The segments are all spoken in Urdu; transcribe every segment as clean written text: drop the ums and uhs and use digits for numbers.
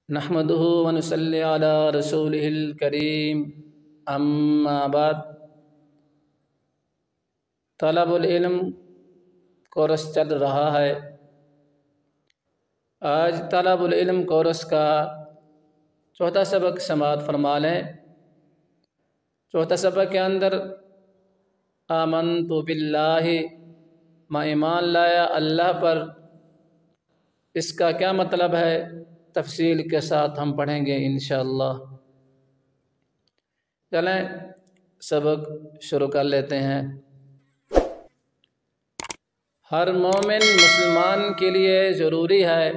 نحمده ونصلي على رسوله الكريم اما بعد طلب العلم کورس چل رہا ہے۔ آج طلب العلم کورس کا چوتھا سبق سماعت فرما لیں۔ چوتھا سبق کے اندر آمنت باللہ، میں ایمان لایا اللہ پر، اس کا کیا مطلب ہے تفصیل کے ساتھ ہم پڑھیں گے انشاءاللہ۔ چلیں سبق شروع کر لیتے ہیں۔ ہر مومن مسلمان کے لیے ضروری ہے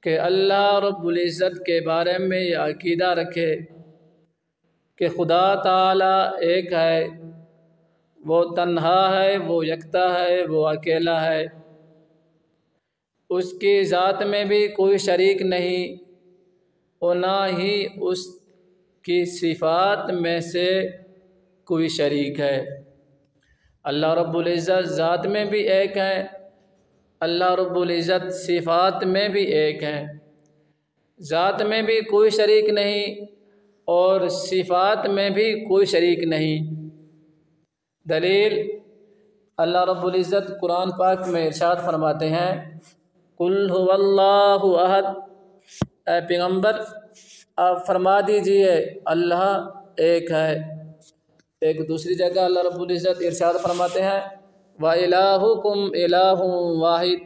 کہ اللہ رب العزت کے بارے میں یہ عقیدہ رکھے کہ خدا تعالی ایک ہے، وہ تنہا ہے، وہ یکتا ہے، وہ اکیلا ہے، اس کی ذات میں بھی کوئی شریک نہیں اور نہ ہی اس کی صفات میں سے کوئی شریک ہے۔ اللہ رب العزت ذات میں بھی ایک ہے، اللہ رب العزت صفات میں بھی ایک ہے، ذات میں بھی کوئی شریک نہیں اور صفات میں بھی کوئی شریک نہیں۔ دلیل اللہ رب العزت قرآن پاک میں ارشاد فرماتے ہیں، قل هو اللہ احد، اے پیغمبر آپ فرما دیجئے اللہ ایک ہے۔ ایک دوسری جگہ اللہ رب العزت ارشاد فرماتے ہیں وَإِلَٰهُكُمْ إِلَٰهٌ وَاحِدٌ،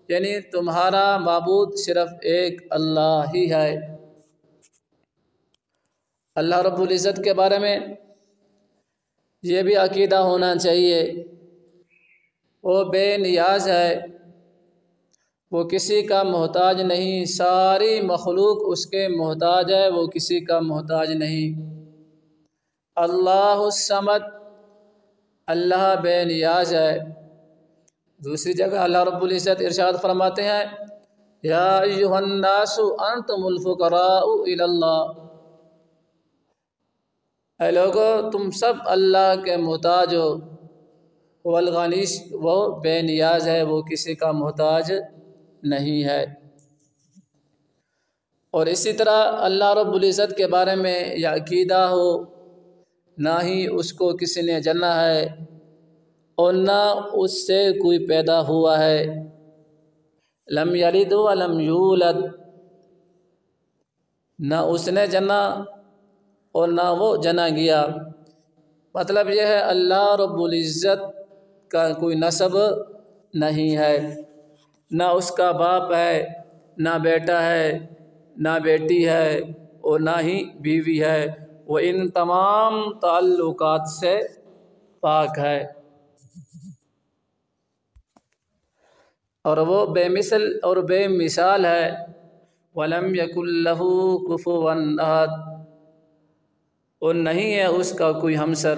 یعنی تمہارا معبود صرف ایک اللہ ہی ہے۔ اللہ رب العزت کے بارے میں یہ بھی عقیدہ ہونا چاہیے، وہ بے نیاز ہے، وہ کسی کا محتاج نہیں، ساری مخلوق اس کے محتاج ہے، وہ کسی کا محتاج نہیں۔ اللہ الصمد، اللہ بے نیاز ہے۔ دوسری جگہ اللہ رب العزت ارشاد فرماتے ہیں یا ایھا الناس انتم الفقراء الی اللہ، اے لوگو تم سب اللہ کے محتاج ہو، وہ الغنی، وہ بے نیاز ہے، وہ کسی کا محتاج نہیں ہے۔ اور اسی طرح اللہ رب العزت کے بارے میں یہ عقیدہ ہو، نہ ہی اس کو کسی نے جنا ہے اور نہ اس سے کوئی پیدا ہوا ہے، لم یلد ولم یولد، نہ اس نے جنا اور نہ وہ جنا گیا۔ مطلب یہ ہے اللہ رب العزت کا کوئی نسب نہیں ہے، نہ اس کا باپ ہے، نہ بیٹا ہے، نہ بیٹی ہے اور نہ ہی بیوی ہے، وہ ان تمام تعلقات سے پاک ہے، اور وہ بے مثل اور بے مثال ہے۔ وَلَمْ يَكُنْ لَهُ كُفُوًا أَحَدٌ، اور نہیں ہے اس کا کوئی ہمسر،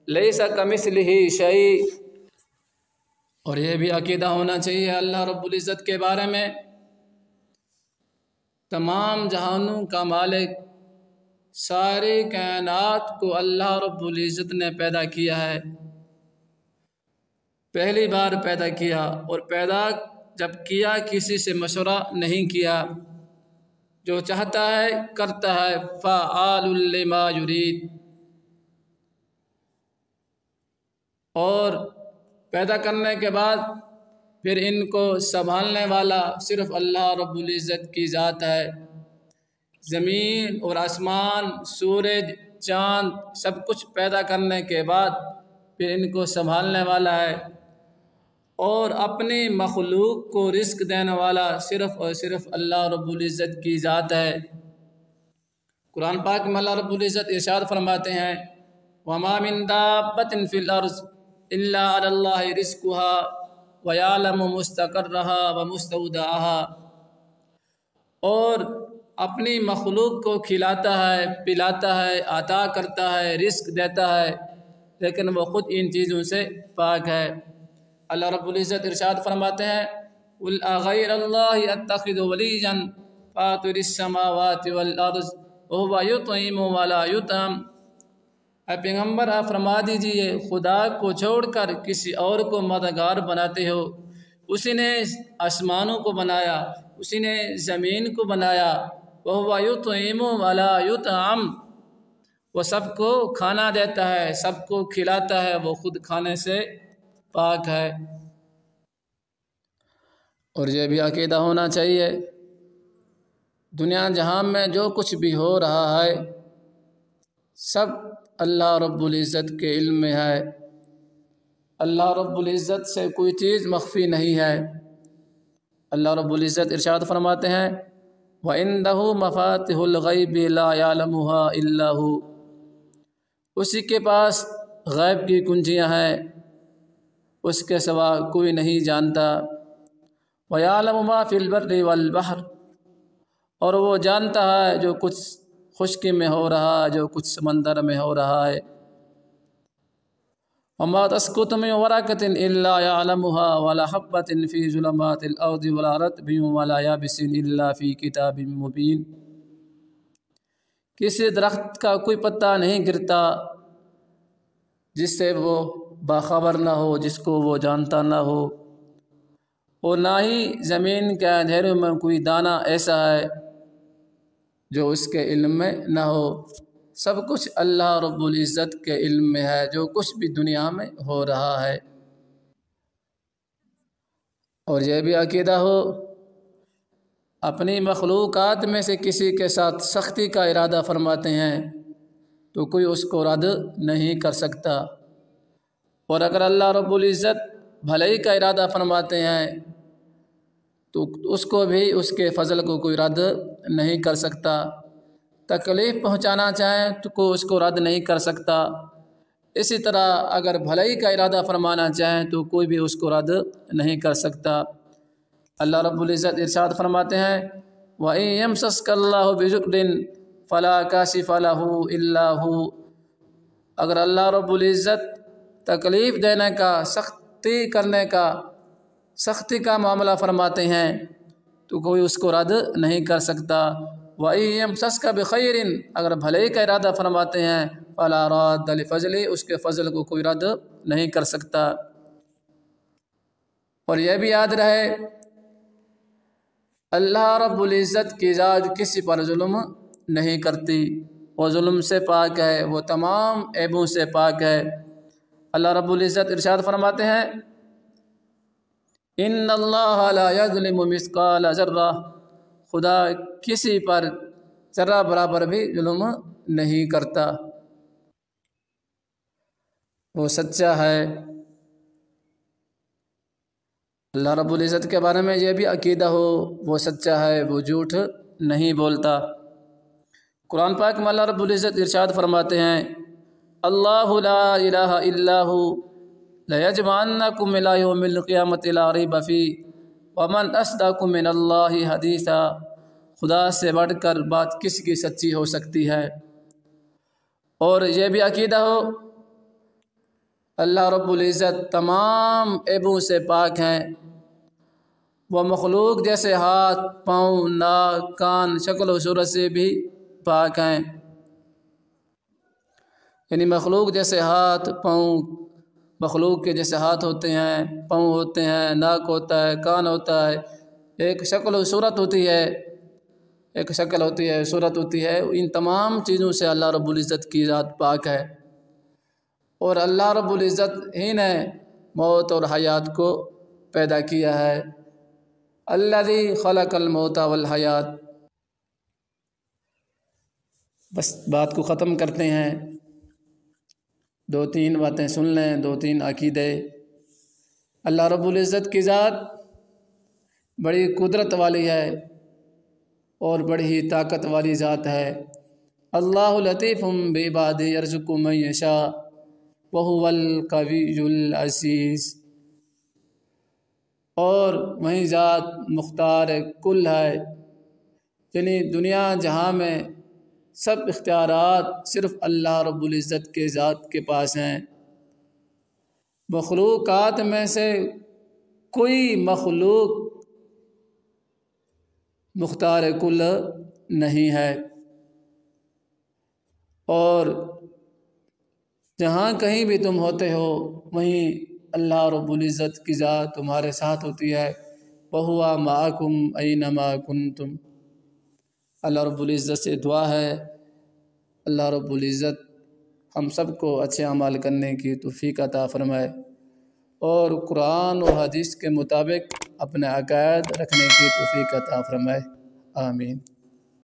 لَيْسَ كَمِثْلِهِ شَيْءٌ۔ اور یہ بھی عقیدہ ہونا چاہیے اللہ رب العزت کے بارے میں تمام جہانوں کا مالک، ساری کائنات کو اللہ رب العزت نے پیدا کیا ہے، پہلی بار پیدا کیا، اور پیدا جب کیا کسی سے مشورہ نہیں کیا، جو چاہتا ہے کرتا ہے، فعال لما یرید۔ اور پیدا کرنے کے بعد پھر ان کو سنبھالنے والا صرف اللہ رب العزت کی ذات ہے۔ زمین اور آسمان، سورج، چاند، سب کچھ پیدا کرنے کے بعد پھر ان کو سنبھالنے والا ہے، اور اپنی مخلوق کو رزق دینے والا صرف اور صرف اللہ رب العزت کی ذات ہے۔ قرآن پاک میں اللہ رب العزت ارشاد فرماتے ہیں وَمَا مِن دَابَّةٍ فِي الْأَرْضِ إِلَّا عَلَى اللَّهِ رِزْقُهَا وَيَعْلَمُ مُسْتَقَرَّهَا وَمُسْتَوْدَعَهَا، اور اپنی مخلوق کو کھلاتا ہے، پلاتا ہے، عطا کرتا ہے، رزق دیتا ہے، لیکن وہ خود ان چیزوں سے پاک ہے۔ اللہ رب العزت ارشاد فرماتے ہیں قُلْ أَغَيْرَ اللَّهِ أَتَّخِذُ وَلِيًّا فَاطِرِ السَّمَاوَاتِ وَالْأَرْضِ وَهُوَ يُطْعِمُ وَلَا يُطْعَمُ، اے پیغمبر آپ فرما دیجئے خدا کو چھوڑ کر کسی اور کو مددگار بناتے ہو، اسی نے آسمانوں کو بنایا، اسی نے زمین کو بنایا۔ وَهُوَ يُطْعِمُ وَلَا يُطْعَمُ، وہ سب کو کھانا دیتا ہے، سب کو کھلاتا ہے، وہ خود کھانے سے پاک ہے۔ اور یہ بھی عقیدہ ہونا چاہیے دنیا جہان میں جو کچھ بھی ہو رہا ہے سب اللہ رب العزت کے علم میں ہے۔ اللہ رب العزت سے کوئی چیز مخفی نہیں ہے۔ اللہ رب العزت ارشاد فرماتے ہیں وَعِندَهُ مَفَاتِحُ الْغَيْبِ لَا يَعْلَمُهَا إِلَّا هُوَ، اسی کے پاس غیب کی کنجیاں ہیں، اس کے سوا کوئی نہیں جانتا۔ وَيَعْلَمُ مَا فِي الْبَرِّ وَالْبَحْرِ، اور وہ جانتا ہے جو کچھ خشکی میں ہو رہا ہے، جو کچھ سمندر میں ہو رہا ہے۔ وَمَا تَسْقُطُ مِنْ وَرَقَةٍ إِلَّا يَعْلَمُهَا وَلَا حَبَّةٍ فِي ظُلُمَاتِ الْأَرْضِ وَلَا رَطْبٍ وَلَا يَابِسٍ إِلَّا فِي كِتَابٍ مُبِينٍ، کسی درخت کا کوئی پتا نہیں گرتا جس سے وہ باخبر نہ ہو، جس کو وہ جانتا نہ ہو، اور نہ ہی زمین کے اندھیروں میں کوئی دانہ ایسا ہے جو اس کے علم میں نہ ہو۔ سب کچھ اللہ رب العزت کے علم میں ہے، جو کچھ بھی دنیا میں ہو رہا ہے۔ اور یہ بھی عقیدہ ہو اپنی مخلوقات میں سے کسی کے ساتھ سختی کا ارادہ فرماتے ہیں تو کوئی اس کو رد نہیں کر سکتا، اور اگر اللہ رب العزت بھلائی کا ارادہ فرماتے ہیں تو اس کو بھی اس کے فضل کو کوئی رد نہیں کر سکتا۔ تکلیف پہنچانا چاہیں تو کوئی اس کو رد نہیں کر سکتا، اسی طرح اگر بھلائی کا ارادہ فرمانا چاہیں تو کوئی بھی اس کو رد نہیں کر سکتا۔ اللہ رب العزت ارشاد فرماتے ہیں وَإِن يَمْسَسْكَ اللَّهُ بِضُرٍّ فَلَا كَاشِفَ لَهُ إِلَّا هُوَ، اگر اللہ رب العزت تکلیف دینے کا، سختی کا معاملہ فرماتے ہیں تو کوئی اس کو رد نہیں کر سکتا۔ وَإِن يَمْسَسْكَ بِخَيْرٍ، اگر بھلائی کا ارادہ فرماتے ہیں فَلَا رَادَّ لِفَضْلِهِ، اس کے فضل کو کوئی رد نہیں کر سکتا۔ اور یہ بھی یاد رہے اللہ رب العزت کی ذات کسی پر ظلم نہیں کرتی، وہ ظلم سے پاک ہے، وہ تمام عیبوں سے پاک ہے۔ اللہ رب العزت ارشاد فرماتے ہیں ان اللہ لا یظلم مثقال ذرہ، خدا کسی پر ذرہ برابر بھی ظلم نہیں کرتا، وہ سچا ہے۔ اللہ رب العزت کے بارے میں یہ بھی عقیدہ ہو وہ سچا ہے، وہ جھوٹ نہیں بولتا۔ قرآن پاک میں اللہ رب العزت ارشاد فرماتے ہیں اللہ لا الہ الا ہو لیجمعنکم الی یوم القیامۃ لا ریب فیہ ومن اصدق من اللہ حدیثا، خدا سے بڑھ کر بات کس کی سچی ہو سکتی ہے۔ اور یہ بھی عقیدہ ہو اللہ رب العزت تمام عیبوں سے پاک ہیں، وہ مخلوق جیسے ہاتھ، پاؤں، ناک، کان، شکل و صورت سے بھی پاک ہیں، یعنی مخلوق جیسے ہاتھ، پاؤں، مخلوق کے جیسے ہاتھ ہوتے ہیں، پاؤں ہوتے ہیں، ناک ہوتا ہے، کان ہوتا ہے، ایک شکل و صورت ہوتی ہے، ایک شکل ہوتی ہے، صورت ہوتی ہے، ان تمام چیزوں سے اللہ رب العزت کی ذات پاک ہے۔ اور اللہ رب العزت ہی نے موت اور حیات کو پیدا کیا ہے، الذی خلق الموت والحیات۔ بس بات کو ختم کرتے ہیں، 2-3 باتیں سن لیں، 2-3 عقیدے۔ اللہ رب العزت کی ذات بڑی قدرت والی ہے اور بڑی ہی طاقت والی ذات ہے۔ اللہ لطیف بعبادہ یرزق من یشاء وہو القوی العزیز، اور وہی ذات مختار کل ہے، یعنی دنیا جہاں میں سب اختیارات صرف اللہ رب العزت کے ذات کے پاس ہیں۔ مخلوقات میں سے کوئی مخلوق مختار کل نہیں ہے، اور جہاں کہیں بھی تم ہوتے ہو وہیں اللہ رب العزت کی ذات تمہارے ساتھ ہوتی ہے، وَهُوَ مَعَكُمْ أَيْنَمَا كُنْتُمْ۔ اللہ رب العزت سے دعا ہے اللہ رب العزت ہم سب کو اچھے اعمال کرنے کی توفیق عطا فرمائے اور قرآن و حدیث کے مطابق اپنے عقائد رکھنے کی توفیق عطا فرمائے، آمین۔